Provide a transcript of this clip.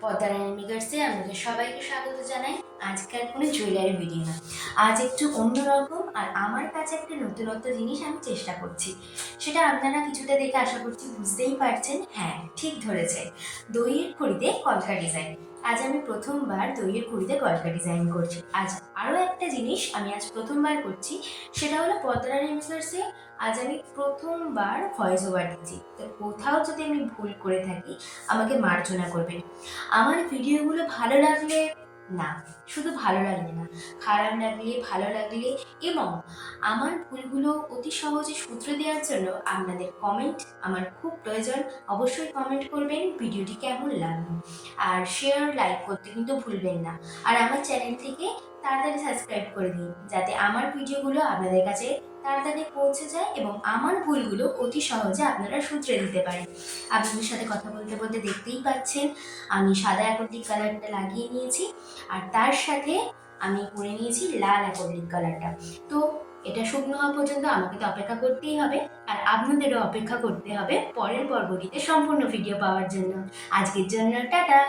পদ্মারানী মেকার্সে আপনাদের সবাইকে স্বাগত জানাই। আজকাল কোনো জুয়েলারি ভিডিও না, আজ একটু অন্যরকম। আর আমার কাছে একটা নতুনত্ব জিনিস আমি চেষ্টা করছি, সেটা আপনারা কিছুটা দেখে আশা করছি বুঝতেই পারছেন। হ্যাঁ, ঠিক ধরেছে, দইয়ের খড়িতে কলকা ডিজাইন। আজ আমি প্রথমবার দইয়ের খড়িতে কলকা ডিজাইন করছি। আজ আরও একটা জিনিস আমি আজ প্রথমবার করছি, সেটা হলো পদ্মারানী মেকার্সে আজ আমি প্রথমবার ভয়েস ওভার দিচ্ছি। তো কোথাও যদি আমি ভুল করে থাকি আমাকে মার্জনা করবেন। আমার ভিডিওগুলো ভালো লাগলে, না শুধু ভালো লাগলে না, খারাপ লাগলে, ভালো লাগলে এবং আমার ভুলগুলো অতি সহজে শুধরে দেওয়ার জন্য আপনাদের কমেন্ট আমার খুব প্রয়োজন। অবশ্যই কমেন্ট করবেন ভিডিওটি কেমন লাগলো, আর শেয়ার লাইক করতে কিন্তু ভুলবেন না। আর আমার চ্যানেল থেকে তাড়াতাড়ি সাবস্ক্রাইব করে দিন, যাতে আমার ভিডিওগুলো আপনাদের কাছে তাড়াতাড়ি পৌঁছে যায় এবং আমার ভুলগুলো অতি সহজে আপনারা শুধরে দিতে পারেন। আপনাদের সাথে কথা বলতে বলতে দেখতেই পাচ্ছেন আমি সাদা অ্যাকোয়াটিক কালারটা লাগিয়ে নিয়েছি, আর তার সাথে আমি করে নিয়েছি লাল অ্যাকোয়াটিক কালারটা। তো এটা শুকনো হওয়া পর্যন্ত আমাকে তো অপেক্ষা করতেই হবে, আর আপনাদেরও অপেক্ষা করতে হবে পরের পর্বটিতে সম্পূর্ণ ভিডিও পাওয়ার জন্য। আজকের জন্য টাটা।